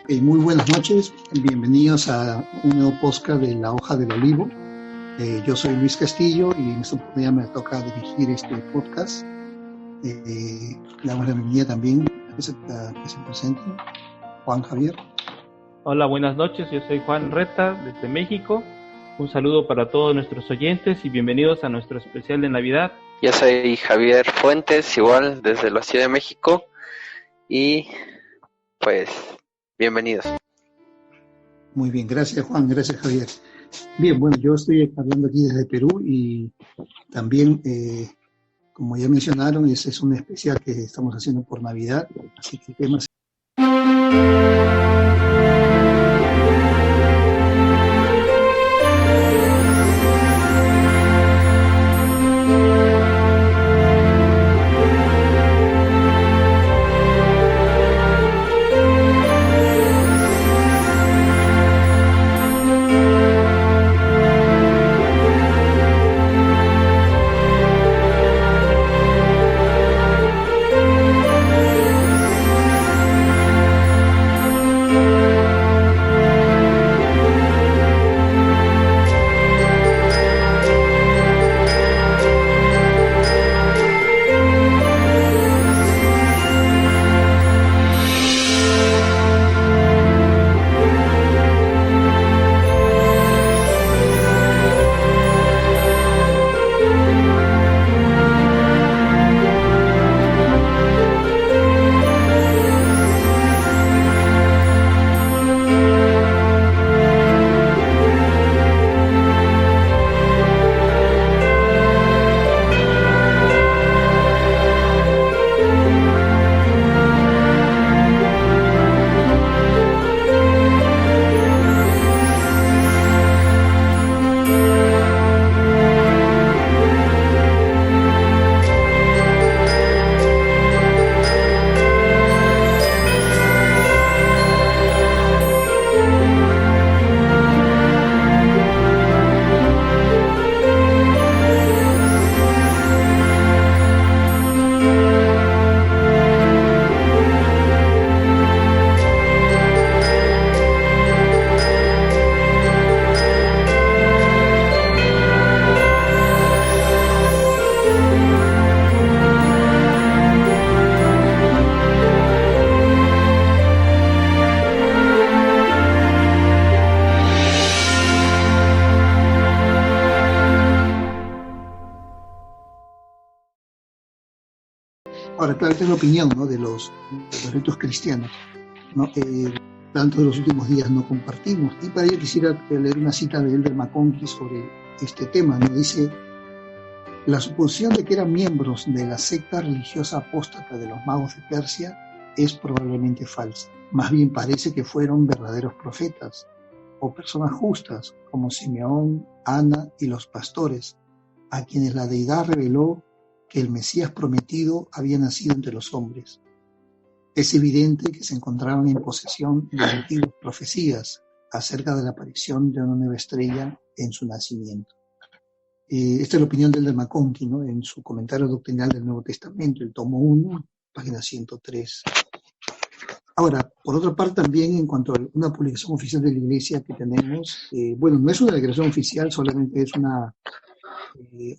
Muy buenas noches, bienvenidos a un nuevo podcast de La Hoja del Olivo. Yo soy Luis Castillo y en esta oportunidad me toca dirigir este podcast. Le damos la bienvenida también a que se presente Juan Javier. Hola, buenas noches, yo soy Juan Reta desde México. Un saludo para todos nuestros oyentes y bienvenidos a nuestro especial de Navidad. Yo soy Javier Fuentes, igual desde la Ciudad de México, y pues bienvenidos. Muy bien, gracias Juan, gracias Javier. Bien, bueno, yo estoy hablando aquí desde Perú y también, como ya mencionaron, ese es un especial que estamos haciendo por Navidad, así que el tema es... Ahora, claro, esta es la opinión, ¿no?, de los ritos cristianos, ¿no? Tanto de los últimos días no compartimos. Y para ello quisiera leer una cita de Elder McConkie sobre este tema, ¿no? Dice: la suposición de que eran miembros de la secta religiosa apóstata de los magos de Persia es probablemente falsa. Más bien parece que fueron verdaderos profetas o personas justas, como Simeón, Ana y los pastores, a quienes la deidad reveló que el Mesías prometido había nacido entre los hombres. Es evidente que se encontraban en posesión de antiguas profecías acerca de la aparición de una nueva estrella en su nacimiento. Esta es la opinión de Elder McConkie, ¿no?, en su comentario doctrinal del Nuevo Testamento, el tomo 1, página 103. Ahora, por otra parte, también en cuanto a una publicación oficial de la Iglesia que tenemos, bueno, no es una declaración oficial, solamente es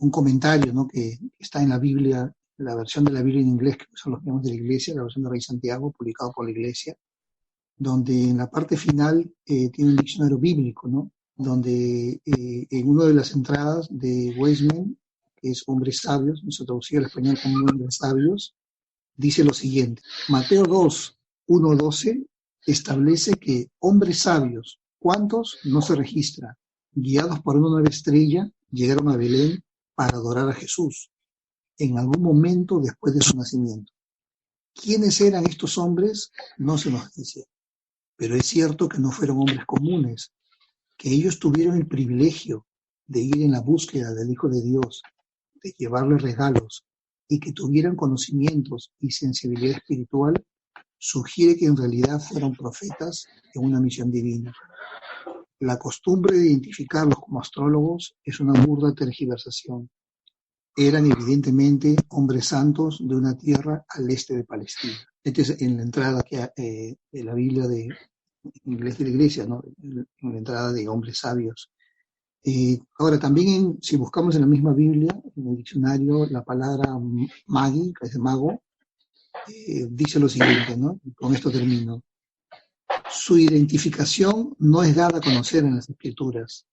un comentario, ¿no?, que está en la Biblia, la versión de la Biblia en inglés que usan los miembros de la Iglesia, la versión de Rey Santiago, publicado por la Iglesia, donde en la parte final tiene un diccionario bíblico, ¿no?, donde en una de las entradas de Weisman, que es Hombres Sabios, no se traducido al español como Hombres Sabios, dice lo siguiente: Mateo 2, 1-12 establece que hombres sabios, ¿cuántos? No se registra, guiados por una nueva estrella, llegaron a Belén para adorar a Jesús en algún momento después de su nacimiento. ¿Quiénes eran estos hombres? No se nos dice, pero es cierto que no fueron hombres comunes, que ellos tuvieron el privilegio de ir en la búsqueda del Hijo de Dios, de llevarle regalos, y que tuvieran conocimientos y sensibilidad espiritual, sugiere que en realidad fueron profetas en una misión divina. La costumbre de identificarlos como astrólogos es una burda tergiversación. Eran evidentemente hombres santos de una tierra al este de Palestina. Esta es en la entrada de la Biblia de inglés de la iglesia, ¿no? En la entrada de hombres sabios. Ahora, también si buscamos en la misma Biblia, en el diccionario, la palabra magi, que es de mago, dice lo siguiente, ¿no? Con esto termino. Su identificación no es dada a conocer en las Escrituras,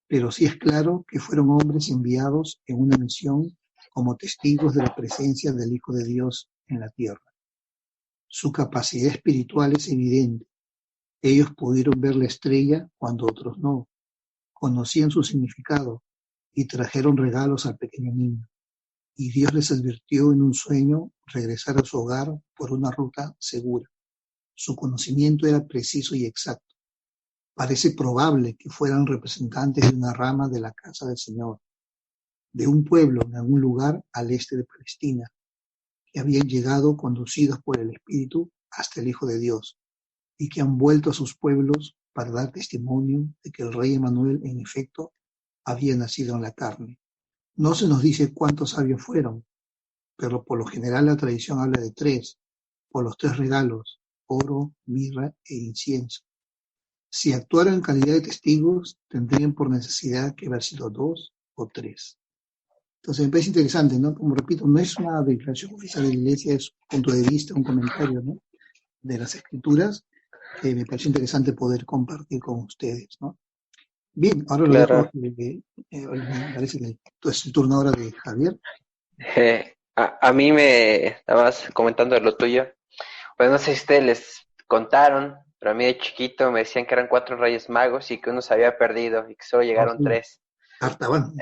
pero sí es claro que fueron hombres enviados en una misión como testigos de la presencia del Hijo de Dios en la tierra. Su capacidad espiritual es evidente. Ellos pudieron ver la estrella cuando otros no. Conocían su significado y trajeron regalos al pequeño niño. Y Dios les advirtió en un sueño regresar a su hogar por una ruta segura. Su conocimiento era preciso y exacto. Parece probable que fueran representantes de una rama de la casa del Señor, de un pueblo en algún lugar al este de Palestina, que habían llegado conducidos por el Espíritu hasta el Hijo de Dios, y que han vuelto a sus pueblos para dar testimonio de que el rey Emmanuel, en efecto, había nacido en la carne. No se nos dice cuántos sabios fueron, pero por lo general la tradición habla de 3, por los 3 regalos, oro, mirra e incienso. Si actuaron en calidad de testigos, tendrían por necesidad que haber sido 2 o 3. Entonces me parece interesante, ¿no? Como repito, no es una declaración oficial de la Iglesia, es un punto de vista, un comentario, ¿no? De las Escrituras, que me parece interesante poder compartir con ustedes, ¿no? Bien, ahora lo dejo, Claro. me parece que es el turno ahora de Javier. A mí me estabas comentando de lo tuyo. Pues no sé si ustedes les contaron, pero a mí de chiquito me decían que eran 4 Reyes Magos y que uno se había perdido y que solo llegaron 3, Artaban.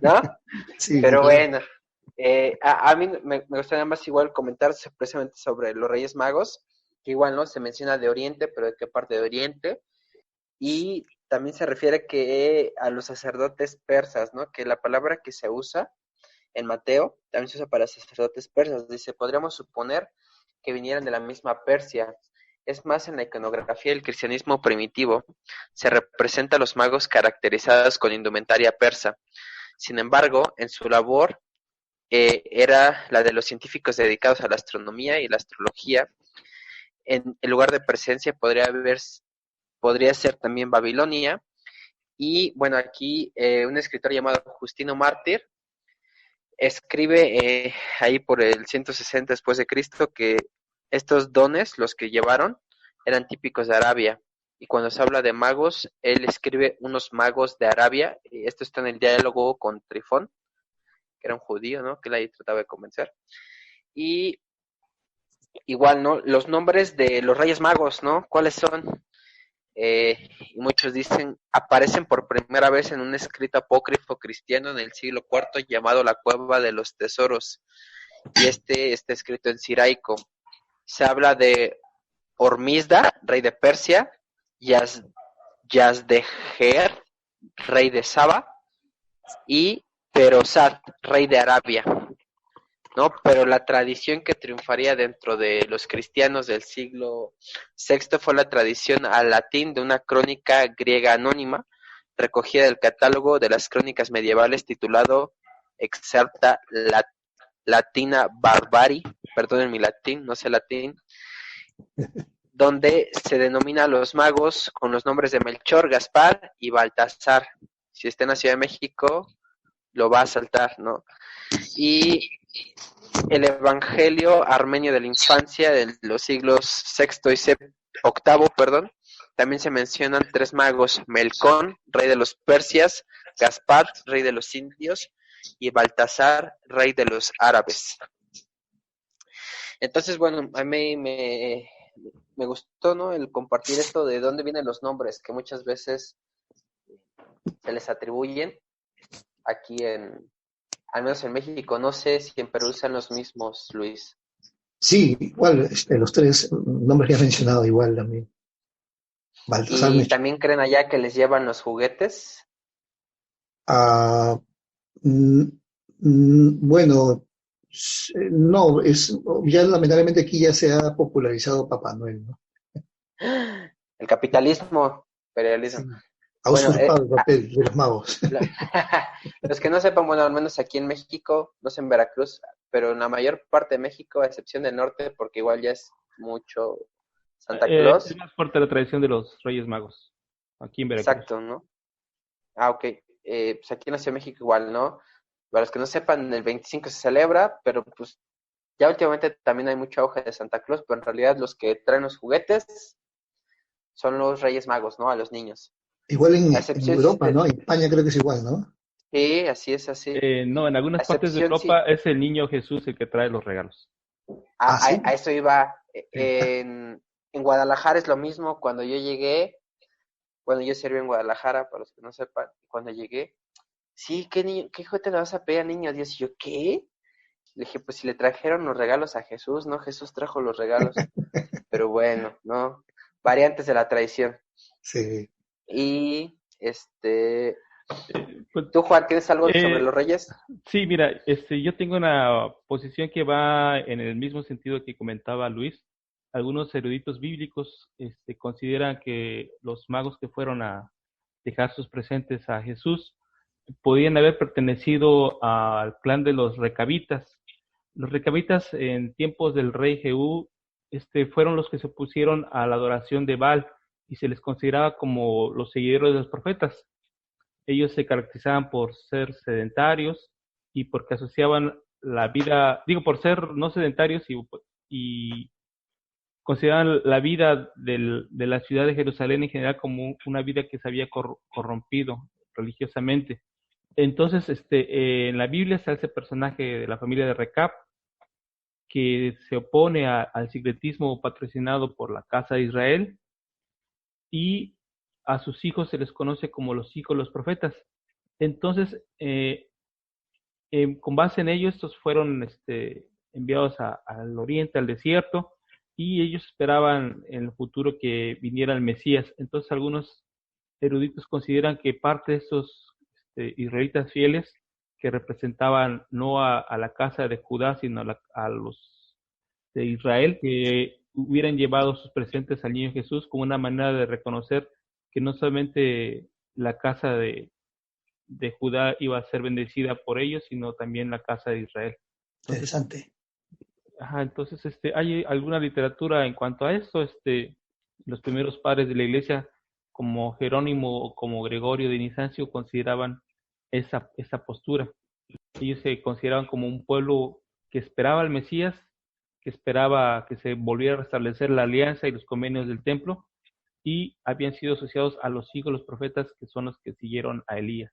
¿no? Sí, Pero claro. bueno, a mí me gustaría más igual comentar precisamente sobre los Reyes Magos, que igual no se menciona de Oriente, pero de qué parte de Oriente, y también se refiere que a los sacerdotes persas, ¿no? Que la palabra que se usa en Mateo también se usa para sacerdotes persas. Dice, podríamos suponer que vinieran de la misma Persia. Es más, en la iconografía del cristianismo primitivo se representa a los magos caracterizados con indumentaria persa. Sin embargo, en su labor era la de los científicos dedicados a la astronomía y la astrología. En lugar de presencia podría ser también Babilonia. Y bueno, aquí un escritor llamado Justino Mártir escribe ahí por el 160 después de Cristo que estos dones, los que llevaron, eran típicos de Arabia. Y cuando se habla de magos, él escribe unos magos de Arabia. Y esto está en el diálogo con Trifón, que era un judío, ¿no? Que él ahí trataba de convencer. Y igual, ¿no? Los nombres de los Reyes Magos, ¿no? ¿Cuáles son? Y muchos dicen, aparecen por primera vez en un escrito apócrifo cristiano en el siglo IV llamado La Cueva de los Tesoros. Y este está escrito en siraico. Se habla de Hormisda, rey de Persia, Yazdejer, rey de Saba, y Perosat, rey de Arabia, ¿no? Pero la tradición que triunfaría dentro de los cristianos del siglo VI fue la tradición al latín de una crónica griega anónima, recogida del catálogo de las crónicas medievales titulado Excerpta Latina Barbari, perdonen mi latín, no sé latín, donde se denomina a los magos con los nombres de Melchor, Gaspar y Baltasar. Si está en la Ciudad de México, lo va a saltar, ¿no? Y el Evangelio armenio de la infancia de los siglos VI y VIII, también se mencionan 3 magos: Melcón, rey de los persias; Gaspar, rey de los indios; y Baltasar, rey de los árabes. Entonces, bueno, a mí me gustó, ¿no? El compartir esto de dónde vienen los nombres que muchas veces se les atribuyen aquí al menos en México. No sé si en Perú usan los mismos, Luis. Sí, igual, los 3 nombres que has mencionado, igual también. Baltasar ¿Y Melchor. también creen allá que les llevan los juguetes? Ah, bueno, no, ya lamentablemente aquí ya se ha popularizado Papá Noel, ¿no? El capitalismo, imperialismo. Sí, ha Bueno, usurpado el papel de los magos. los que no sepan, bueno, al menos aquí en México, no sé en Veracruz, pero en la mayor parte de México, a excepción del norte, porque igual ya es mucho Santa Claus. Es más fuerte la tradición de los Reyes Magos, aquí en Veracruz. Exacto, ¿no? Ok. Pues aquí en la Ciudad de México igual, ¿no? Para los que no sepan, el 25 se celebra, pero pues ya últimamente también hay mucha auge de Santa Claus, pero en realidad los que traen los juguetes son los Reyes Magos, ¿no? A los niños. Igual A en excepción, Europa, ¿no? En España creo que es igual, ¿no? sí, así es, así. No, en A algunas partes de excepción, sí. Europa es el niño Jesús el que trae los regalos. Ah, sí. A eso iba. Sí. En Guadalajara es lo mismo. Cuando yo llegué, bueno, yo serví en Guadalajara, para los que no sepan, cuando llegué, sí, ¿qué niño, qué juguete le vas a pedir al niño Dios? Y yo, ¿qué? Le dije, pues si le trajeron los regalos a Jesús, ¿no? Jesús trajo los regalos. Pero bueno, ¿no? Variantes de la tradición. Sí. Y, Pues, ¿tú, Juan, tienes algo sobre eh, los reyes? sí, mira, yo tengo una posición que va en el mismo sentido que comentaba Luis. Algunos eruditos bíblicos consideran que los magos que fueron a dejar sus presentes a Jesús podían haber pertenecido al clan de los recabitas. Los recabitas en tiempos del rey Jehú fueron los que se opusieron a la adoración de Baal y se les consideraba como los seguidores de los profetas. Ellos se caracterizaban por ser sedentarios y porque asociaban la vida, digo, por ser no sedentarios y consideraban la vida de la ciudad de Jerusalén en general como una vida que se había corrompido religiosamente. Entonces, en la Biblia está ese personaje de la familia de Recab que se opone al sincretismo patrocinado por la casa de Israel y a sus hijos se les conoce como los hijos de los profetas. Entonces, con base en ello, estos fueron enviados al oriente, al desierto, y ellos esperaban en el futuro que viniera el Mesías. Entonces, algunos eruditos consideran que parte de estos israelitas fieles que representaban no a la casa de Judá, sino a los de Israel, que hubieran llevado sus presentes al niño Jesús como una manera de reconocer que no solamente la casa de Judá iba a ser bendecida por ellos, sino también la casa de Israel. Entonces, Interesante. entonces hay alguna literatura en cuanto a esto, los primeros padres de la iglesia, como Jerónimo o como Gregorio de Nisancio, consideraban esa postura. Ellos se consideraban como un pueblo que esperaba al Mesías, que esperaba que se volviera a restablecer la alianza y los convenios del templo, y habían sido asociados a los hijos de los profetas, que son los que siguieron a Elías.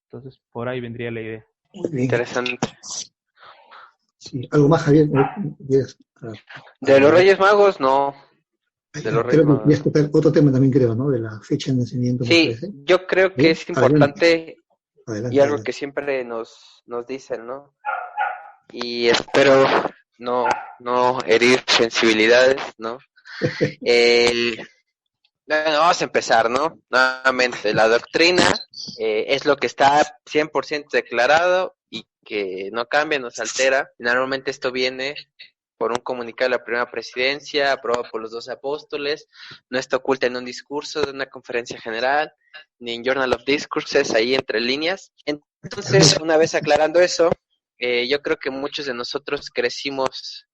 Entonces, por ahí vendría la idea. Muy bien. Interesante. Sí. ¿Algo más, Javier? De los Reyes Magos, no. De los Reyes Creo que Magos. querías tocar otro tema también, creo, ¿no? De la fecha de nacimiento. Sí, yo creo que es importante adelante, y algo que siempre nos dicen, ¿no? Y espero no herir sensibilidades, ¿no? Bueno, vamos a empezar, ¿no? Nuevamente, la doctrina es lo que está 100% declarado y que no cambia, no se altera. Normalmente esto viene por un comunicado de la primera presidencia, aprobado por los 12 apóstoles, no está oculta en un discurso de una conferencia general, ni en Journal of Discourses, ahí entre líneas. Entonces, una vez aclarando eso, yo creo que muchos de nosotros crecimos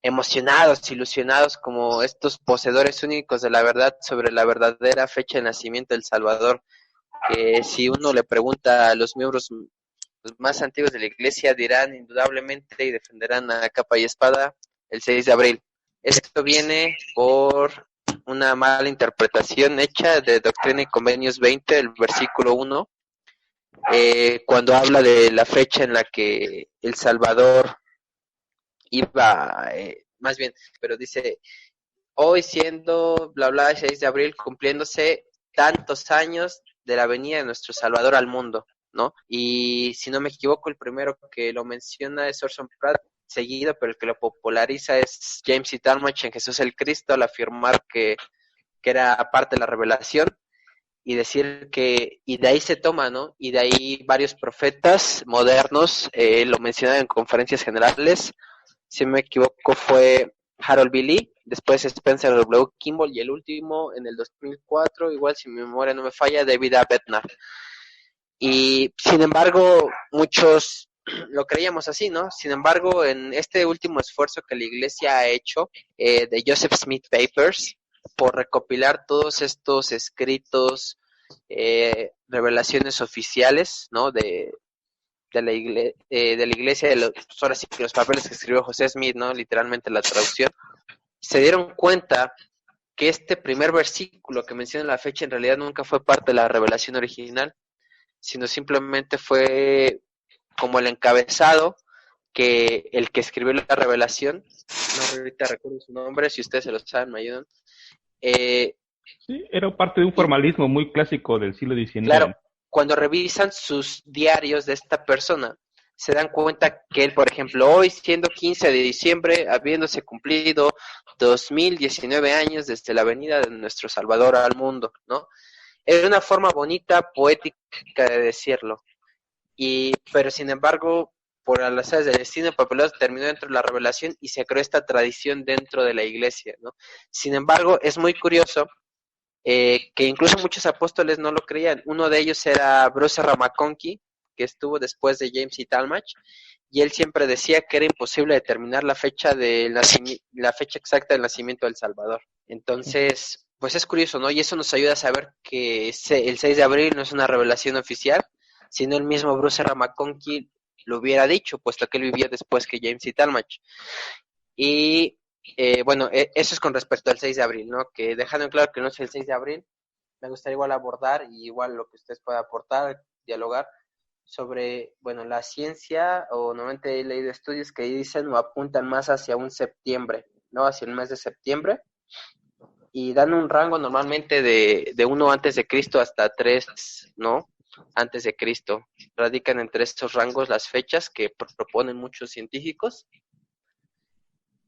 emocionados, ilusionados como estos poseedores únicos de la verdad sobre la verdadera fecha de nacimiento del Salvador, que si uno le pregunta a los miembros más antiguos de la iglesia dirán indudablemente y defenderán a capa y espada el 6 de abril. Esto viene por una mala interpretación hecha de Doctrina y Convenios 20, el versículo 1, cuando habla de la fecha en la que el Salvador iba, más bien, pero dice, hoy siendo, bla, bla, 6 de abril, cumpliéndose tantos años de la venida de nuestro Salvador al mundo, ¿no? Y si no me equivoco, el primero que lo menciona es Orson Pratt, seguido, pero el que lo populariza es James E. Talmage en Jesús el Cristo, al afirmar que era parte de la revelación, y decir que, y de ahí se toma, ¿no? Y de ahí varios profetas modernos lo mencionan en conferencias generales. Si no me equivoco fue Harold B. Lee, después Spencer W. Kimball y el último en el 2004, igual si mi memoria no me falla, David A. Bednar. Y sin embargo, muchos lo creíamos así, ¿no? Sin embargo, en este último esfuerzo que la Iglesia ha hecho, de Joseph Smith Papers, por recopilar todos estos escritos, revelaciones oficiales, ¿no? De la Iglesia, pues ahora sí que los papeles que escribió José Smith, ¿no? Literalmente la traducción, se dieron cuenta que este primer versículo que menciona la fecha en realidad nunca fue parte de la revelación original, sino simplemente fue como el encabezado que el que escribió la revelación, no ahorita recuerdo su nombre, si ustedes se lo saben me ayudan. Sí, era parte de un formalismo muy clásico del siglo Claro, XIX. cuando revisan sus diarios de esta persona, se dan cuenta que él, por ejemplo, hoy siendo 15 de diciembre, habiéndose cumplido 2019 años desde la venida de nuestro Salvador al mundo, ¿no? Era una forma bonita, poética de decirlo. Pero sin embargo, por las azares del destino, el papeleo terminó dentro de la revelación y se creó esta tradición dentro de la iglesia, ¿no? Sin embargo, es muy curioso que incluso muchos apóstoles no lo creían. Uno de ellos era Bruce R. McConkie, que estuvo después de James E. Talmage, y él siempre decía que era imposible determinar la fecha exacta del nacimiento del Salvador. Entonces, pues es curioso, ¿no? Y eso nos ayuda a saber que el 6 de abril no es una revelación oficial, sino el mismo Bruce R. McConkie lo hubiera dicho, puesto que él vivía después que James E. Talmage. Y bueno, eso es con respecto al 6 de abril, ¿no? Que dejando en claro que no es el 6 de abril, me gustaría igual abordar, y igual lo que ustedes puedan aportar, dialogar, sobre, bueno, la ciencia, o normalmente he leído estudios que dicen o apuntan más hacia un septiembre, ¿no? Hacia el mes de septiembre, y dan un rango normalmente de 1 antes de Cristo hasta 3, ¿no? Antes de Cristo. Radican entre estos rangos las fechas que proponen muchos científicos.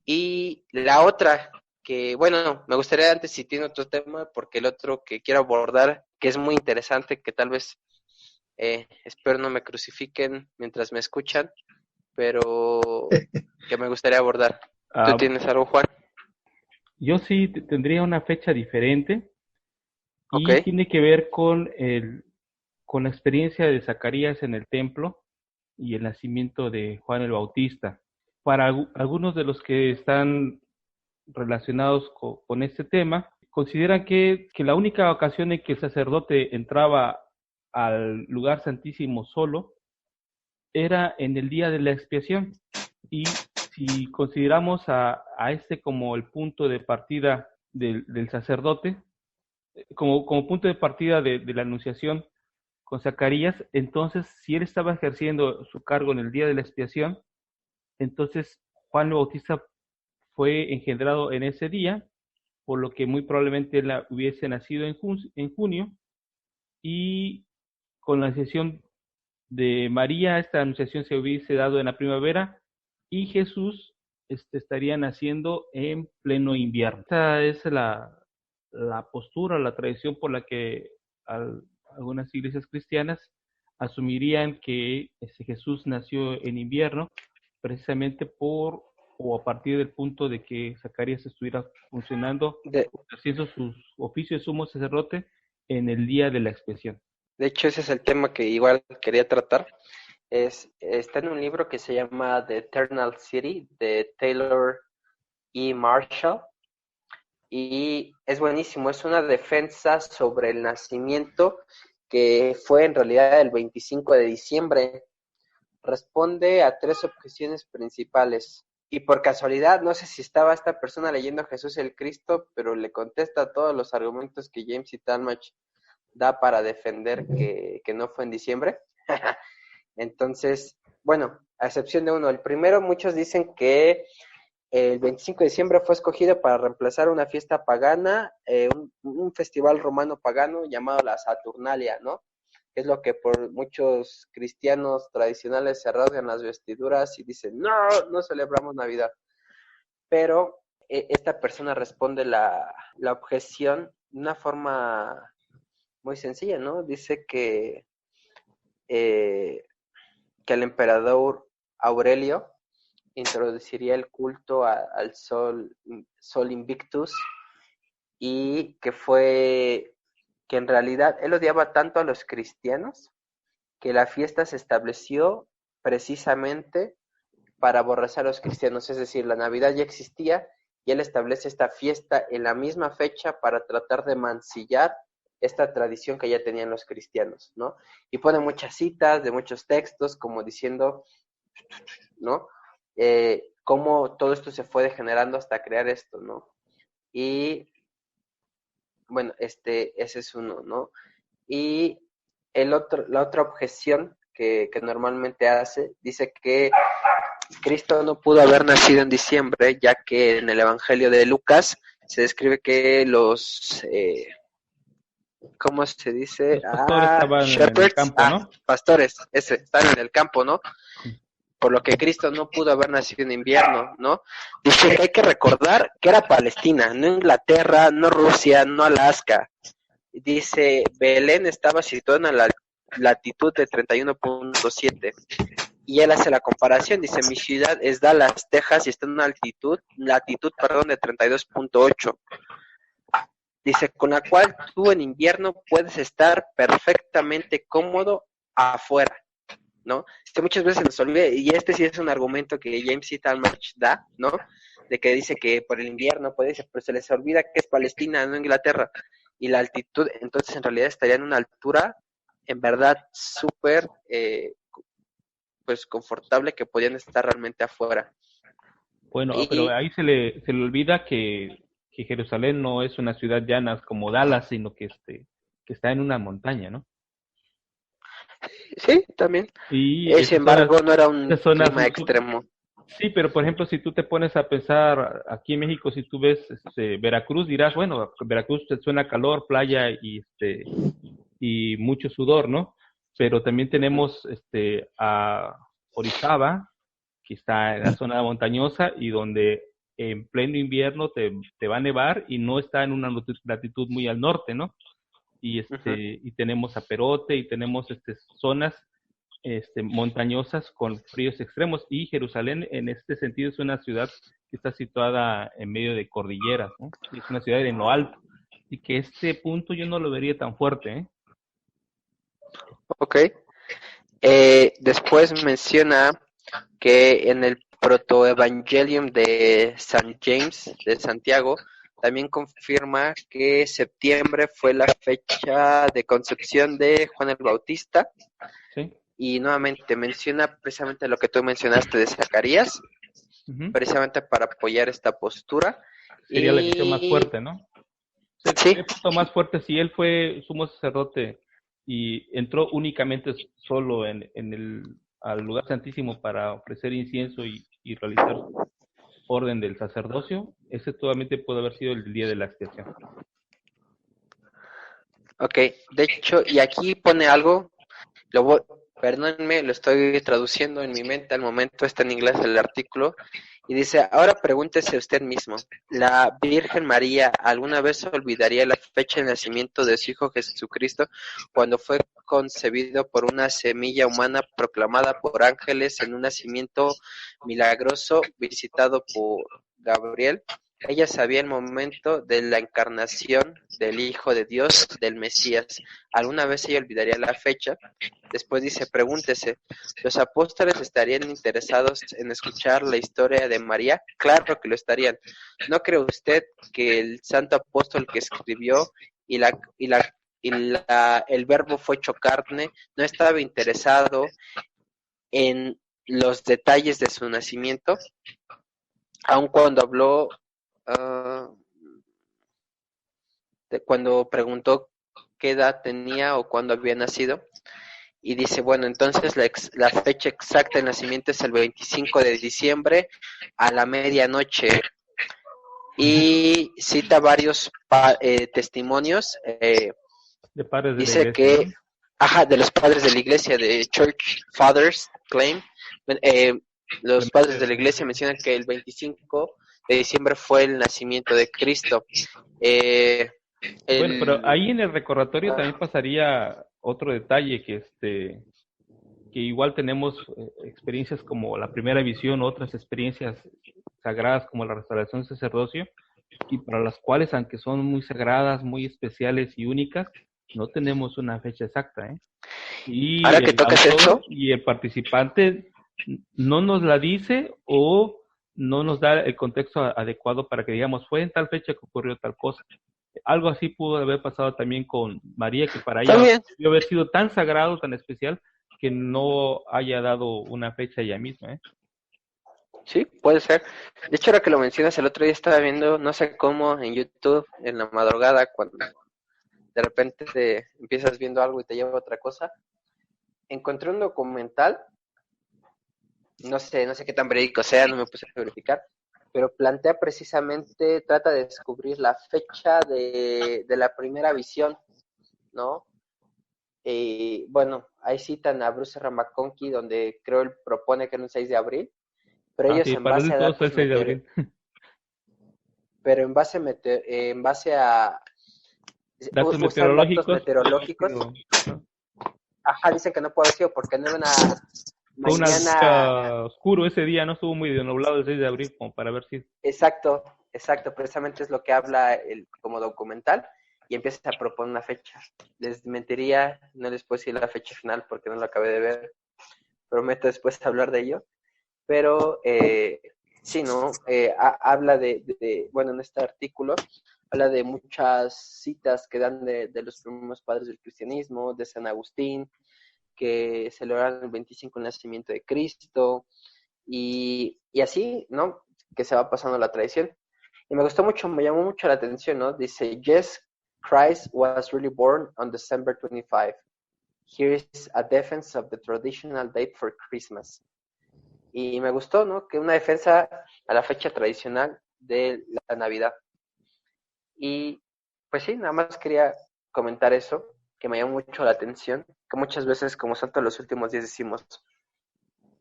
Y la otra, que bueno, me gustaría antes si tiene otro tema, porque el otro que quiero abordar, que es muy interesante, que tal vez, espero no me crucifiquen mientras me escuchan, pero que me gustaría abordar. ¿Tú Ah, tienes algo, Juan? yo sí tendría una fecha diferente Ok. y tiene que ver con la experiencia de Zacarías en el templo y el nacimiento de Juan el Bautista. Para algunos de los que están relacionados con este tema, consideran que la única ocasión en que el sacerdote entraba al lugar santísimo solo era en el día de la expiación. Y si consideramos a este como el punto de partida del sacerdote, como punto de partida de la anunciación con Zacarías, entonces si él estaba ejerciendo su cargo en el día de la expiación, entonces Juan el Bautista fue engendrado en ese día, por lo que muy probablemente él hubiese nacido en junio, y con la anunciación de María, esta anunciación se hubiese dado en la primavera, y Jesús estaría naciendo en pleno invierno. Esta es la postura, la tradición por la que algunas iglesias cristianas asumirían que Jesús nació en invierno, precisamente por o a partir del punto de que Zacarías estuviera funcionando, De, haciendo sus oficios de sumo sacerdote en el día de la expiación. de hecho, ese es el tema que igual quería tratar. Está en un libro que se llama The Eternal City, de Taylor E. Marshall, y es buenísimo. Es una defensa sobre el nacimiento que fue en realidad el 25 de diciembre. Responde a 3 objeciones principales. Y por casualidad, no sé si estaba esta persona leyendo Jesús el Cristo, pero le contesta todos los argumentos que James E. Talmage da para defender que no fue en diciembre. Entonces, bueno, a excepción de uno. El primero, muchos dicen que el 25 de diciembre fue escogido para reemplazar una fiesta pagana, un festival romano pagano llamado la Saturnalia, ¿no? Es lo que por muchos cristianos tradicionales se rasgan las vestiduras y dicen, no, no celebramos Navidad. Pero esta persona responde la objeción de una forma muy sencilla, ¿no? Dice eh, que el emperador Aurelio introduciría el culto al Sol Invictus, y que en realidad él odiaba tanto a los cristianos que la fiesta se estableció precisamente para aborrecer a los cristianos, es decir, la Navidad ya existía y él establece esta fiesta en la misma fecha para tratar de mancillar esta tradición que ya tenían los cristianos, ¿no? Y pone muchas citas de muchos textos como diciendo, ¿no? Cómo todo esto se fue degenerando hasta crear esto, ¿no? Y bueno, ese es uno, ¿no? Y la otra objeción que normalmente hace, dice que Cristo no pudo haber nacido en diciembre, ya que en el Evangelio de Lucas se describe que ¿cómo se dice? Los pastores estaban en el campo, ¿no? Pastores, están en el campo, ¿no? Por lo que Cristo no pudo haber nacido en invierno, ¿no? Dice que hay que recordar que era Palestina, no Inglaterra, no Rusia, no Alaska. Dice, Belén estaba situada en la latitud de 31.7. Y él hace la comparación, dice, mi ciudad es Dallas, Texas, y está en una latitud de 32.8. Dice, con la cual tú en invierno puedes estar perfectamente cómodo afuera, ¿no? Que muchas veces nos olvida, y este sí es un argumento que James C. Talmage da, ¿no? De que dice que por el invierno puede ser, pero se les olvida que es Palestina, no Inglaterra, y la altitud, entonces en realidad estaría en una altura, en verdad, súper, pues, confortable, que podían estar realmente afuera. Bueno, pero ahí se le olvida que Jerusalén no es una ciudad llana como Dallas, sino que está en una montaña, ¿no? Sí, también. Y sin embargo, no era un clima extremo. Sí, pero por ejemplo, si tú te pones a pensar aquí en México, si tú ves Veracruz, dirás, bueno, Veracruz te suena calor, playa y mucho sudor, ¿no? Pero también tenemos a Orizaba, que está en la zona montañosa y donde en pleno invierno te va a nevar y no está en una latitud muy al norte, ¿no? Y y tenemos a Perote y tenemos zonas montañosas con fríos extremos, y Jerusalén en este sentido es una ciudad que está situada en medio de cordilleras, ¿no? Es una ciudad en lo alto, y que este punto yo no lo vería tan fuerte, ¿eh? Ok. Después menciona que en el Protoevangelium de San James, de Santiago, también confirma que septiembre fue la fecha de concepción de Juan el Bautista. Sí. Y nuevamente menciona precisamente lo que tú mencionaste de Zacarías, precisamente para apoyar esta postura. Sería la cuestión más fuerte, ¿no? Sí. El punto más fuerte, si él fue sumo sacerdote y entró únicamente solo al lugar santísimo para ofrecer incienso y realizar orden del sacerdocio, ese totalmente puede haber sido el día de la expiación. Ok, de hecho, y aquí pone algo, perdónenme, lo estoy traduciendo en mi mente al momento, está en inglés el artículo, y dice, ahora pregúntese usted mismo, ¿la Virgen María alguna vez olvidaría la fecha de nacimiento de su Hijo Jesucristo cuando fue concebido por una semilla humana proclamada por ángeles en un nacimiento milagroso visitado por Gabriel? Ella sabía el momento de la encarnación del Hijo de Dios, del Mesías. ¿Alguna vez ella olvidaría la fecha? Después dice, pregúntese, ¿los apóstoles estarían interesados en escuchar la historia de María? Claro que lo estarían. ¿No cree usted que el santo apóstol que escribió el verbo fue hecho carne no estaba interesado en los detalles de su nacimiento? Aun cuando habló cuando preguntó qué edad tenía o cuándo había nacido, y dice, bueno, entonces la fecha exacta de nacimiento es el 25 de diciembre a la medianoche, y cita varios testimonios, de padres de dice la iglesia, que, ¿no? De los padres de la iglesia, de Church Fathers Claim, los padres de la iglesia mencionan que el 25 de diciembre fue el nacimiento de Cristo. Bueno, pero ahí en el recordatorio también pasaría otro detalle, que igual tenemos experiencias como la primera visión, otras experiencias sagradas como la restauración del sacerdocio, y para las cuales, aunque son muy sagradas, muy especiales y únicas, no tenemos una fecha exacta, ¿eh? Y ahora que tocas eso, y el participante no nos la dice o no nos da el contexto adecuado para que digamos, fue en tal fecha que ocurrió tal cosa. Algo así pudo haber pasado también con María, que para ella También. debió haber sido tan sagrado, tan especial, que no haya dado una fecha ella misma, ¿eh? Sí, puede ser. De hecho, ahora que lo mencionas, el otro día estaba viendo, no sé cómo, en YouTube, en la madrugada, cuando de repente empiezas viendo algo y te lleva a otra cosa, encontré un documental, no sé qué tan verídico sea, no me puse a verificar, pero plantea precisamente, trata de descubrir la fecha de la primera visión, ¿no? Bueno, ahí citan a Bruce R. McConkie, donde creo él propone que era un 6 de abril, pero Ah, ellos sí, en para base él a todo es el datos 6 de abril. pero en base a Datos usan datos meteorológicos, pudo haber meteorológicos. sido, ¿no? Ajá, dicen que no puede haber sido porque no era una Fue un mañana. día oscuro ese día, no estuvo muy nublado el 6 de abril como para ver si... Exacto, exacto, precisamente es lo que habla como documental y empieza a proponer una fecha. Les mentiría, no les puedo decir la fecha final porque no lo acabé de ver. Prometo después hablar de ello. Pero sí, ¿no? Habla bueno, en este artículo, habla de muchas citas que dan de los primeros padres del cristianismo, de San Agustín, que celebraron el 25 el nacimiento de Cristo, y así, ¿no? Que se va pasando la tradición. Y me gustó mucho, me llamó mucho la atención, ¿no? Dice, yes, Christ was really born on December 25. Here is a defense of the traditional date for Christmas. Y me gustó, ¿no? Que una defensa a la fecha tradicional de la Navidad. Y pues sí, nada más quería comentar eso, que me llamó mucho la atención, que muchas veces como santo los últimos días decimos,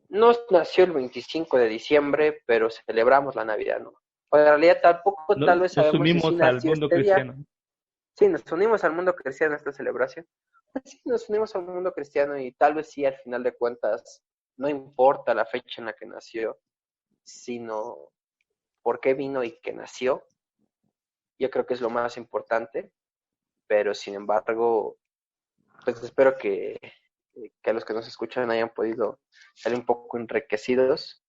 no nació el 25 de diciembre, pero celebramos la Navidad, ¿no? Pues en realidad tampoco tal vez Nos sabemos si unimos al nació mundo este día. cristiano. Sí, nos unimos al mundo cristiano en esta celebración. Sí, nos unimos al mundo cristiano y tal vez sí, al final de cuentas, no importa la fecha en la que nació, sino por qué vino y que nació. Yo creo que es lo más importante, pero sin embargo, pues espero que los que nos escuchan hayan podido salir un poco enriquecidos,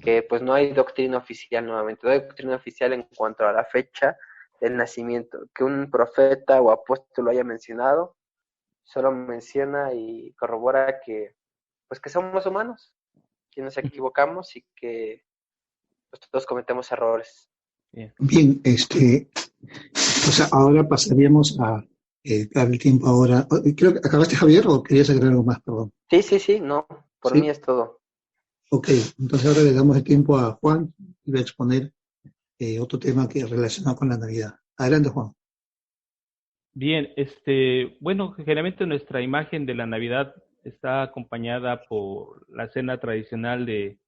que pues no hay doctrina oficial nuevamente, no hay doctrina oficial en cuanto a la fecha del nacimiento, que un profeta o apóstol lo haya mencionado, solo menciona y corrobora que pues que somos humanos, que nos equivocamos y que pues, todos cometemos errores. Bien. Bien, o sea, ahora pasaríamos a dar el tiempo ahora. Creo que acabaste, Javier, o querías agregar algo más, perdón. Sí, no, por mí Sí, es todo. ok. Entonces ahora le damos el tiempo a Juan y va a exponer otro tema que relacionado con la Navidad. Adelante, Juan. Bien, bueno, generalmente nuestra imagen de la Navidad está acompañada por la cena tradicional de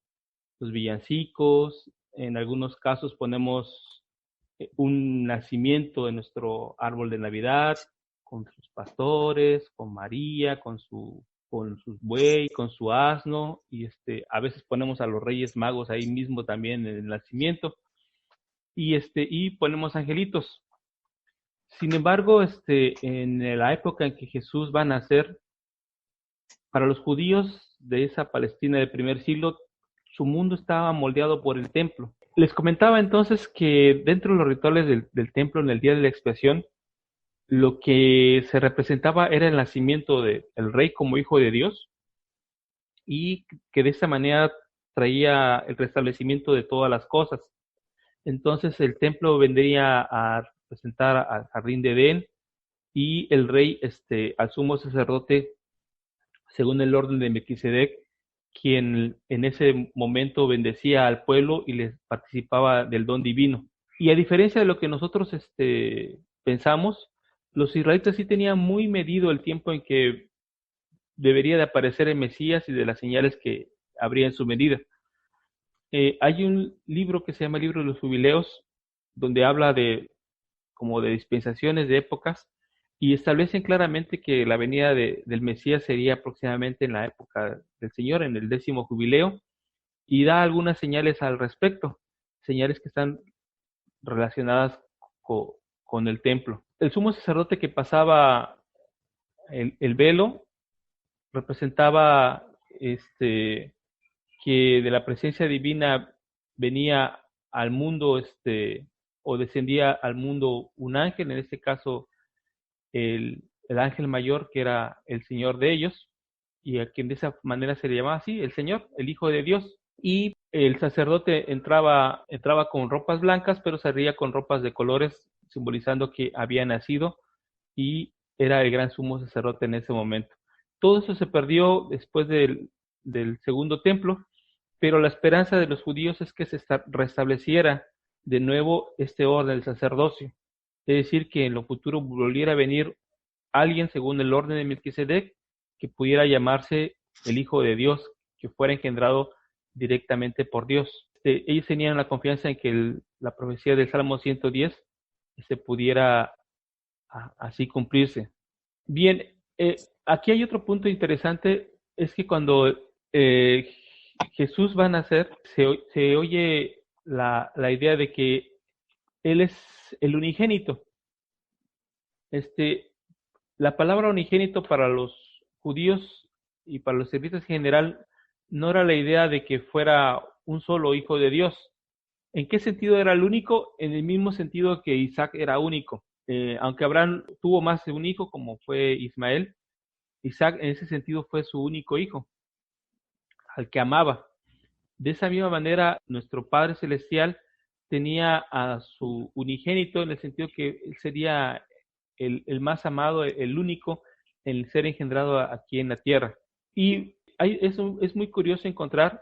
los villancicos. En algunos casos ponemos un nacimiento de nuestro árbol de Navidad con sus pastores, con María, con su buey, con su asno, y a veces ponemos a los Reyes Magos ahí mismo también en el nacimiento, y ponemos angelitos. Sin embargo, en la época en que Jesús va a nacer, para los judíos de esa Palestina del primer siglo, su mundo estaba moldeado por el templo. Les comentaba entonces que dentro de los rituales del templo en el día de la expiación, lo que se representaba era el nacimiento del rey como hijo de Dios y que de esa manera traía el restablecimiento de todas las cosas. Entonces el templo vendría a representar al jardín de Edén y el rey al sumo sacerdote según el orden de Melquisedec, quien en ese momento bendecía al pueblo y les participaba del don divino. Y a diferencia de lo que nosotros pensamos, los israelitas sí tenían muy medido el tiempo en que debería de aparecer el Mesías y de las señales que habría en su medida. Hay un libro que se llama el Libro de los Jubileos, donde habla como de dispensaciones de épocas y establecen claramente que la venida del Mesías sería aproximadamente en la época del Señor, en el 10º jubileo, y da algunas señales al respecto, señales que están relacionadas con el templo. El sumo sacerdote que pasaba el velo representaba que de la presencia divina venía al mundo, o descendía al mundo un ángel, en este caso el ángel mayor, que era el Señor de ellos, y a quien de esa manera se le llamaba así, el Señor, el Hijo de Dios. Y el sacerdote entraba con ropas blancas, pero salía con ropas de colores, simbolizando que había nacido y era el gran sumo sacerdote en ese momento. Todo eso se perdió después del segundo templo, pero la esperanza de los judíos es que se restableciera de nuevo este orden del sacerdocio. Es decir, que en lo futuro volviera a venir alguien según el orden de Melquisedec que pudiera llamarse el Hijo de Dios, que fuera engendrado directamente por Dios. Ellos tenían la confianza en que la profecía del Salmo 110 se pudiera así cumplirse. Bien, aquí hay otro punto interesante, es que cuando Jesús va a nacer, se oye la idea de que Él es el unigénito. La palabra unigénito para los judíos y para los servicios en general no era la idea de que fuera un solo hijo de Dios. ¿En qué sentido era el único? En el mismo sentido que Isaac era único. Aunque Abraham tuvo más de un hijo, como fue Ismael, Isaac en ese sentido fue su único hijo, al que amaba. De esa misma manera, nuestro Padre Celestial tenía a su unigénito en el sentido que él sería el más amado, el único en ser engendrado aquí en la tierra. Y es muy curioso encontrar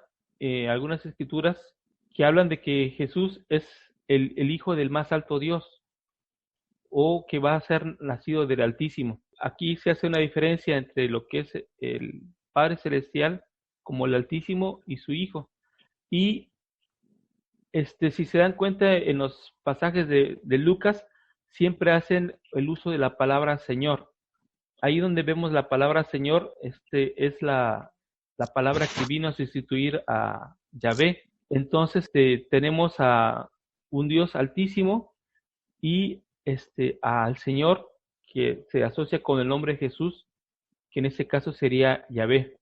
algunas escrituras que hablan de que Jesús es el Hijo del más alto Dios, o que va a ser nacido del Altísimo. Aquí se hace una diferencia entre lo que es el Padre Celestial como el Altísimo y su Hijo. Y si se dan cuenta en los pasajes de Lucas, siempre hacen el uso de la palabra Señor. Ahí donde vemos la palabra Señor, es la palabra que vino a sustituir a Yahvé. Entonces tenemos a un Dios altísimo y al Señor, que se asocia con el nombre de Jesús, que en este caso sería Yahvé.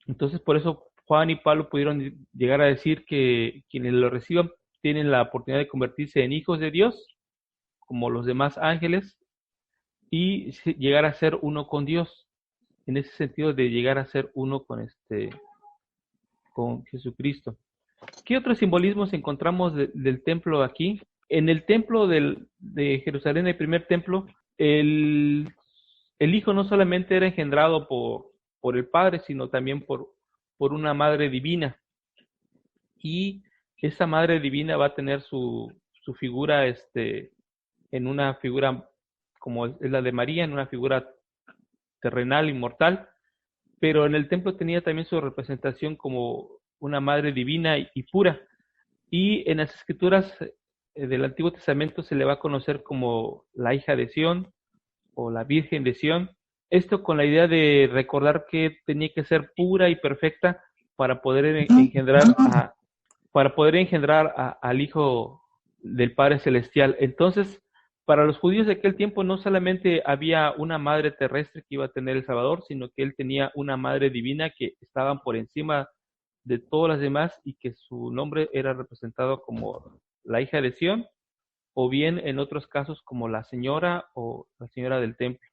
Entonces por eso Juan y Pablo pudieron llegar a decir que quienes lo reciban tienen la oportunidad de convertirse en hijos de Dios, como los demás ángeles, y llegar a ser uno con Dios, en ese sentido de llegar a ser uno con Jesucristo. ¿Qué otros simbolismos encontramos del templo aquí? En el templo de Jerusalén, el primer templo, el Hijo no solamente era engendrado por el Padre, sino también por una Madre Divina. Y esa Madre Divina va a tener su figura en una figura como es la de María, en una figura terrenal, inmortal, pero en el templo tenía también su representación como una Madre Divina y pura. Y en las escrituras del Antiguo Testamento se le va a conocer como la hija de Sión o la Virgen de Sión. Esto con la idea de recordar que tenía que ser pura y perfecta para poder engendrar al Hijo del Padre Celestial. Entonces, para los judíos de aquel tiempo no solamente había una madre terrestre que iba a tener el Salvador, sino que él tenía una madre divina que estaban por encima de todas las demás y que su nombre era representado como la hija de Sión, o bien en otros casos como la señora o la señora del templo.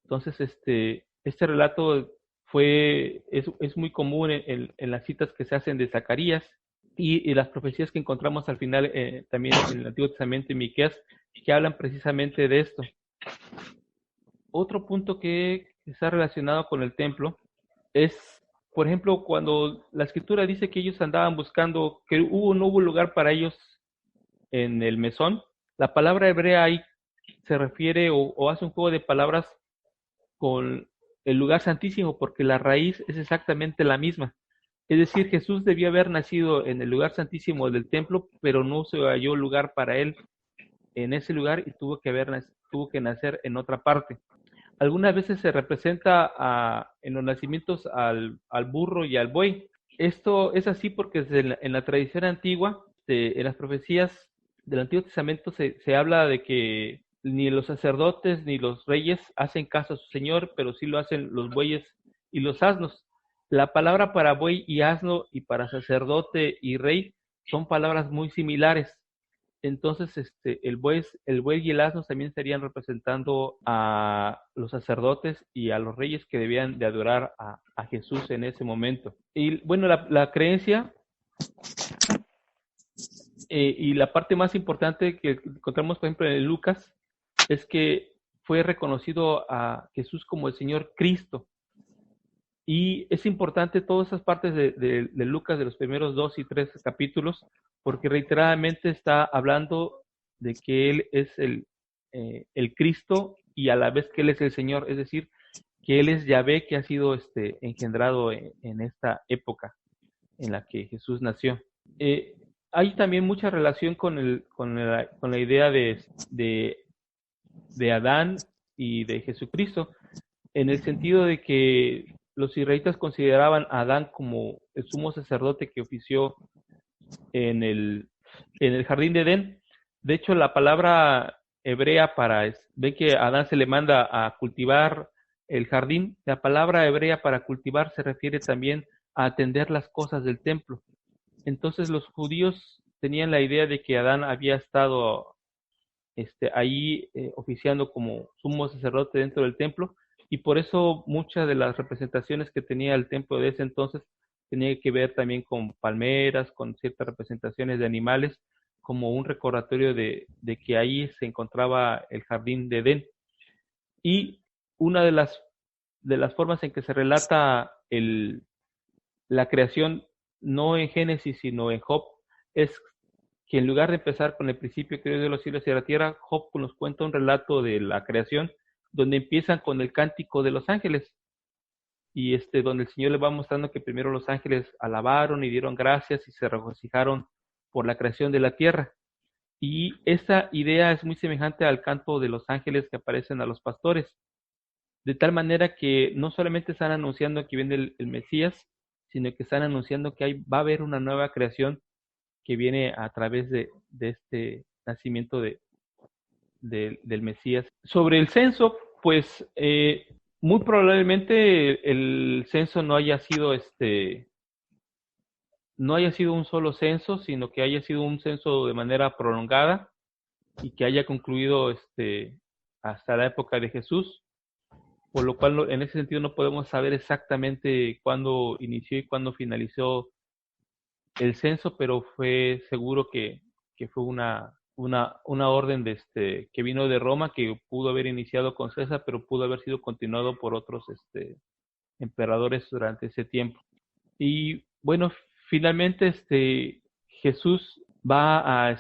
Entonces, este relato es muy común en las citas que se hacen de Zacarías y las profecías que encontramos al final también en el Antiguo Testamento y Miqueas, que hablan precisamente de esto. Otro punto que está relacionado con el templo es, por ejemplo, cuando la Escritura dice que ellos andaban buscando, que no hubo lugar para ellos en el mesón, la palabra hebrea ahí se refiere o hace un juego de palabras con el lugar santísimo, porque la raíz es exactamente la misma. Es decir, Jesús debió haber nacido en el lugar santísimo del templo, pero no se halló lugar para él en ese lugar y tuvo que nacer en otra parte. Algunas veces se representa en los nacimientos al burro y al buey. Esto es así porque en la tradición antigua, en las profecías del Antiguo Testamento se habla de que ni los sacerdotes ni los reyes hacen caso a su Señor, pero sí lo hacen los bueyes y los asnos. La palabra para buey y asno y para sacerdote y rey son palabras muy similares. Entonces, el buey y el asno también estarían representando a los sacerdotes y a los reyes que debían de adorar a Jesús en ese momento. Y bueno, la creencia y la parte más importante que encontramos, por ejemplo, en Lucas, es que fue reconocido a Jesús como el Señor Cristo. Y es importante todas esas partes de Lucas, de los primeros 2 y 3 capítulos, porque reiteradamente está hablando de que Él es el Cristo y a la vez que Él es el Señor, es decir, que Él es Yahvé, que ha sido engendrado en esta época en la que Jesús nació. Hay también mucha relación con la idea de Adán y de Jesucristo, en el sentido de que los israelitas consideraban a Adán como el sumo sacerdote que ofició en el jardín de Edén. De hecho, la palabra hebrea ven que a Adán se le manda a cultivar el jardín, la palabra hebrea para cultivar se refiere también a atender las cosas del templo. Entonces los judíos tenían la idea de que Adán había estado ahí oficiando como sumo sacerdote dentro del templo, y por eso muchas de las representaciones que tenía el templo de ese entonces tenía que ver también con palmeras, con ciertas representaciones de animales, como un recordatorio de que ahí se encontraba el jardín de Edén. Y una de las formas en que se relata la creación, no en Génesis, sino en Job, es que en lugar de empezar con el principio que Dios dio los cielos y la tierra, Job nos cuenta un relato de la creación, donde empiezan con el cántico de los ángeles, y donde el Señor le va mostrando que primero los ángeles alabaron y dieron gracias y se regocijaron por la creación de la tierra. Y esa idea es muy semejante al canto de los ángeles que aparecen a los pastores, de tal manera que no solamente están anunciando que viene el Mesías, sino que están anunciando que va a haber una nueva creación que viene a través de este nacimiento del Mesías. Sobre el censo, pues muy probablemente el censo no haya sido un solo censo, sino que haya sido un censo de manera prolongada y que haya concluido hasta la época de Jesús, por lo cual en ese sentido no podemos saber exactamente cuándo inició y cuándo finalizó el censo, pero fue seguro que fue una orden que vino de Roma, que pudo haber iniciado con César, pero pudo haber sido continuado por otros emperadores durante ese tiempo. Y bueno, finalmente Jesús va a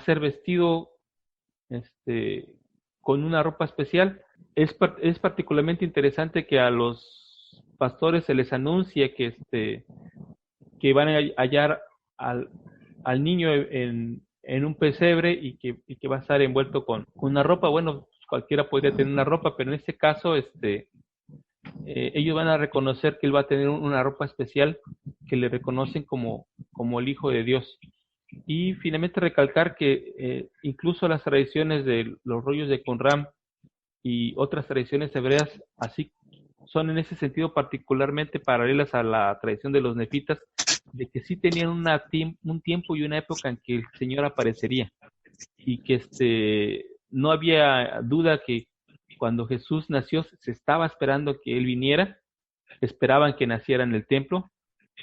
ser vestido con una ropa especial. Es particularmente interesante que a los pastores se les anuncia que van a hallar al niño en un pesebre y que va a estar envuelto con una ropa. Bueno, cualquiera podría tener una ropa, pero en este caso ellos van a reconocer que él va a tener una ropa especial que le reconocen como el Hijo de Dios. Y finalmente recalcar que incluso las tradiciones de los rollos de Qumran y otras tradiciones hebreas así son en ese sentido particularmente paralelas a la tradición de los nefitas, de que sí tenían un tiempo y una época en que el Señor aparecería, y que no había duda que cuando Jesús nació se estaba esperando que Él viniera, esperaban que naciera en el templo,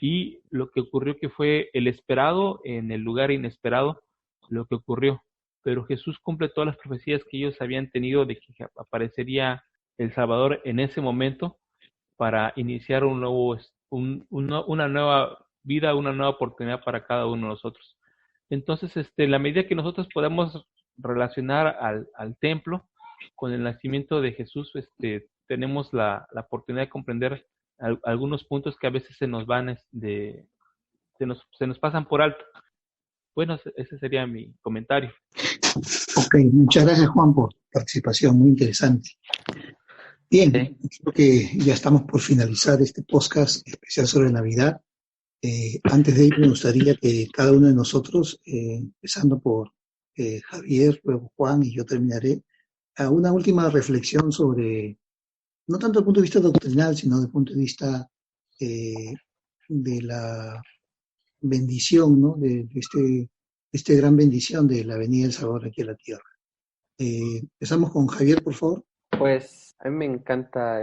y lo que ocurrió que fue el esperado en el lugar inesperado, lo que ocurrió. Pero Jesús cumple todas las profecías que ellos habían tenido de que aparecería el Salvador en ese momento para iniciar una nueva vida, una nueva oportunidad para cada uno de nosotros. Entonces, la medida que nosotros podamos relacionar al templo con el nacimiento de Jesús, tenemos la oportunidad de comprender algunos puntos que a veces se nos van, se nos pasan por alto. Bueno, ese sería mi comentario. Ok, muchas gracias, Juan, por tu participación, muy interesante. Bien, creo que ya estamos por finalizar este podcast especial sobre Navidad. Antes de ir, me gustaría que cada uno de nosotros, empezando por Javier, luego Juan y yo terminaré, a una última reflexión sobre, no tanto desde el punto de vista doctrinal, sino desde el punto de vista de la bendición, ¿no? De este gran bendición de la venida del Salvador aquí a la tierra. Empezamos con Javier, por favor. Pues a mí me encanta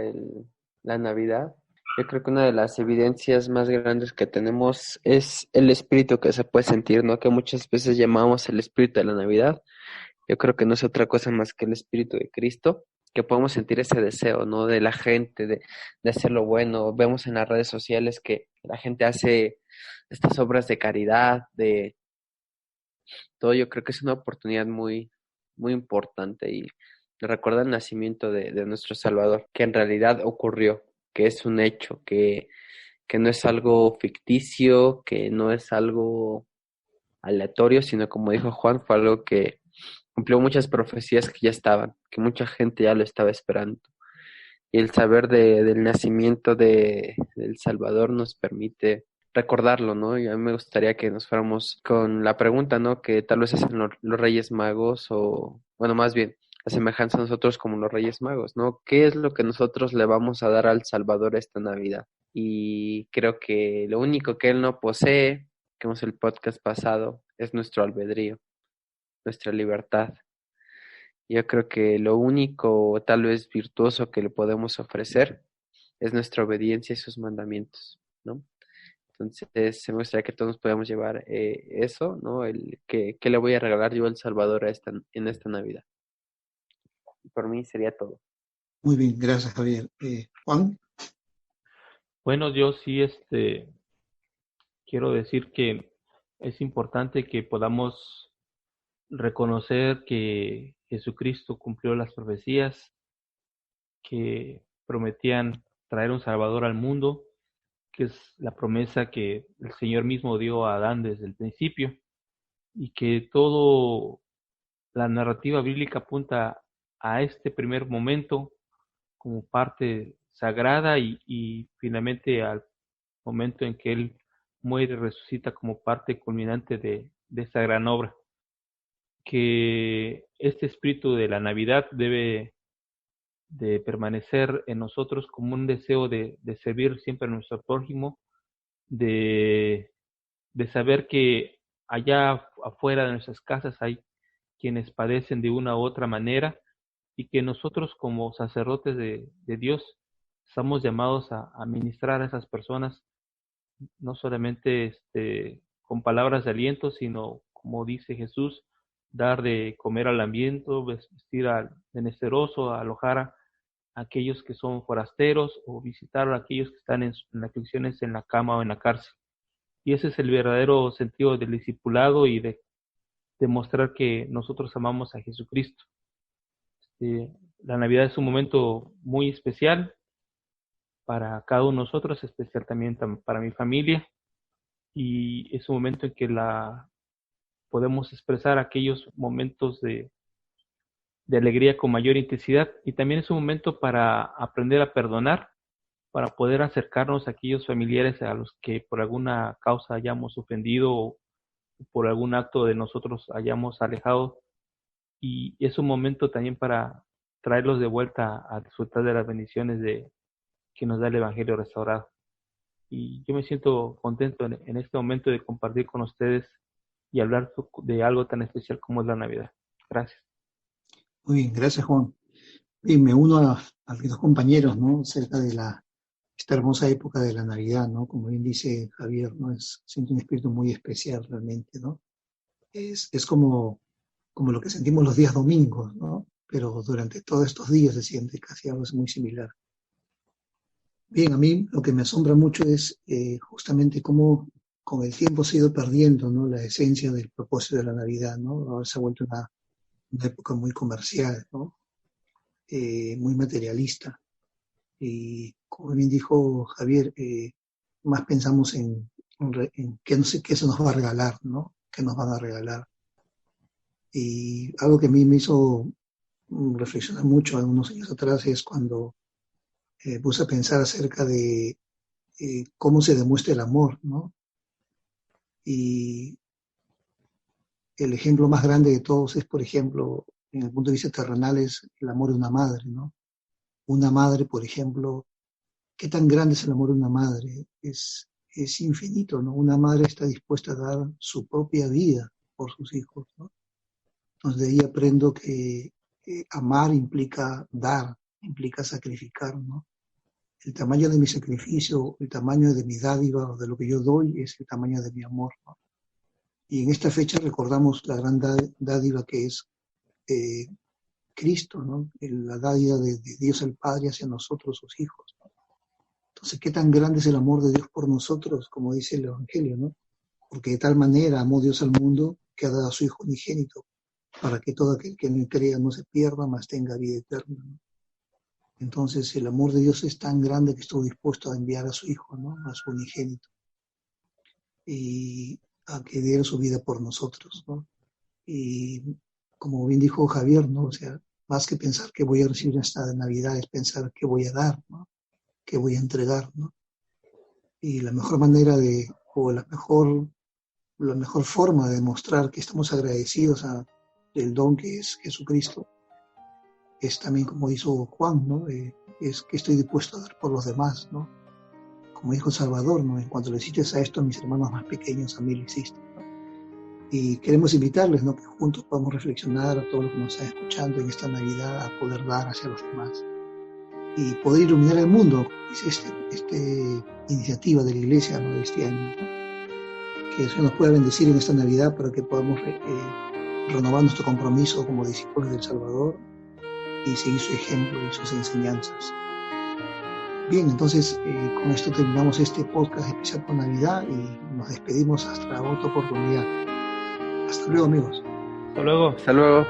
la Navidad. Yo creo que una de las evidencias más grandes que tenemos es el espíritu que se puede sentir, ¿no? Que muchas veces llamamos el espíritu de la Navidad. Yo creo que no es otra cosa más que el espíritu de Cristo, que podemos sentir ese deseo, ¿no? De la gente, de hacer lo bueno. Vemos en las redes sociales que la gente hace estas obras de caridad, de todo. Yo creo que es una oportunidad muy, muy importante y recuerda el nacimiento de nuestro Salvador, que en realidad ocurrió, que es un hecho, que no es algo ficticio, que no es algo aleatorio, sino como dijo Juan, fue algo que cumplió muchas profecías que ya estaban, que mucha gente ya lo estaba esperando. Y el saber del nacimiento del Salvador nos permite recordarlo, ¿no? Y a mí me gustaría que nos fuéramos con la pregunta, ¿no? Que tal vez hacen los Reyes Magos o, bueno, más bien, la semejanza a nosotros como los Reyes Magos, ¿no? ¿Qué es lo que nosotros le vamos a dar al Salvador esta Navidad? Y creo que lo único que Él no posee, que vimos el podcast pasado, es nuestro albedrío, nuestra libertad. Yo creo que lo único tal vez virtuoso que le podemos ofrecer es nuestra obediencia a sus mandamientos, ¿no? Entonces, se me gustaría que todos podamos llevar eso, ¿no? ¿Qué le voy a regalar yo al Salvador en esta Navidad? Por mí sería todo. Muy bien, gracias, Javier. Juan. Bueno, yo sí quiero decir que es importante que podamos reconocer que Jesucristo cumplió las profecías que prometían traer un Salvador al mundo, que es la promesa que el Señor mismo dio a Adán desde el principio, y que toda la narrativa bíblica apunta a este primer momento como parte sagrada y finalmente al momento en que Él muere y resucita como parte culminante de esta gran obra. Que este espíritu de la Navidad debe de permanecer en nosotros como un deseo de servir siempre a nuestro prójimo, de saber que allá afuera de nuestras casas hay quienes padecen de una u otra manera y que nosotros como sacerdotes de Dios estamos llamados a ministrar a esas personas, no solamente con palabras de aliento, sino como dice Jesús, dar de comer al hambriento, vestir al menesteroso, alojar a aquellos que son forasteros o visitar a aquellos que están en aflicciones en la cama o en la cárcel. Y ese es el verdadero sentido del discipulado y de demostrar que nosotros amamos a Jesucristo. La Navidad es un momento muy especial para cada uno de nosotros, especial también para mi familia, y es un momento en que podemos expresar aquellos momentos de alegría con mayor intensidad, y también es un momento para aprender a perdonar, para poder acercarnos a aquellos familiares a los que por alguna causa hayamos ofendido o por algún acto de nosotros hayamos alejado, y es un momento también para traerlos de vuelta a disfrutar de las bendiciones que nos da el Evangelio restaurado. Y yo me siento contento en este momento de compartir con ustedes y hablar de algo tan especial como es la Navidad. Gracias. Muy bien, gracias, Juan. Y me uno a los dos compañeros, ¿no? Acerca de esta hermosa época de la Navidad, ¿no? Como bien dice Javier, ¿no? Siente un espíritu muy especial realmente, ¿no? Es como lo que sentimos los días domingos, ¿no? Pero durante todos estos días se siente casi algo muy similar. Bien, a mí lo que me asombra mucho es justamente cómo con el tiempo se ha ido perdiendo, ¿no? La esencia del propósito de la Navidad, ¿no? Ahora se ha vuelto una época muy comercial, ¿no? Muy materialista. Y como bien dijo Javier, más pensamos en qué, no sé, qué se nos va a regalar, ¿no? ¿Qué nos van a regalar? Y algo que a mí me hizo reflexionar mucho algunos años atrás es cuando puse a pensar acerca de cómo se demuestra el amor, ¿no? Y el ejemplo más grande de todos es, por ejemplo, en el punto de vista terrenal, es el amor de una madre, ¿no? Una madre, por ejemplo, qué tan grande es el amor de una madre. Es infinito, ¿no? Una madre está dispuesta a dar su propia vida por sus hijos, ¿no? Entonces de ahí aprendo que amar implica dar, implica sacrificar, ¿no? El tamaño de mi sacrificio, el tamaño de mi dádiva o de lo que yo doy es el tamaño de mi amor, ¿no? Y en esta fecha recordamos la gran dádiva que es Cristo, ¿no? La dádiva de Dios el Padre hacia nosotros, sus hijos, ¿no? Entonces, ¿qué tan grande es el amor de Dios por nosotros, como dice el Evangelio, ¿no? Porque de tal manera amó Dios al mundo que ha dado a su Hijo unigénito, para que todo aquel que en él crea no se pierda, mas tenga vida eterna, ¿no? Entonces, el amor de Dios es tan grande que estuvo dispuesto a enviar a su Hijo, ¿no? A su unigénito, y a que diera su vida por nosotros, ¿no? Y como bien dijo Javier, ¿no? O sea, más que pensar que voy a recibir esta Navidad, es pensar qué voy a dar, ¿no? Qué voy a entregar, ¿no? Y la mejor manera o la mejor forma de mostrar que estamos agradecidos del don que es Jesucristo, es también como hizo Juan, ¿no? Es que estoy dispuesto a dar por los demás, ¿no? Como dijo Salvador, ¿no? En cuanto le hiciste a esto a mis hermanos más pequeños, a mí lo hiciste, ¿no? Y queremos invitarles, ¿no? Que juntos podamos reflexionar a todos los que nos están escuchando en esta Navidad a poder dar hacia los demás y poder iluminar el mundo. Es esta iniciativa de la Iglesia, ¿no? De este año, ¿no? Que Dios nos pueda bendecir en esta Navidad para que podamos renovar nuestro compromiso como discípulos del Salvador y seguir su ejemplo y sus enseñanzas. Bien, entonces con esto terminamos este podcast especial por Navidad y nos despedimos hasta otra oportunidad. Hasta luego, amigos. Hasta luego. Hasta luego.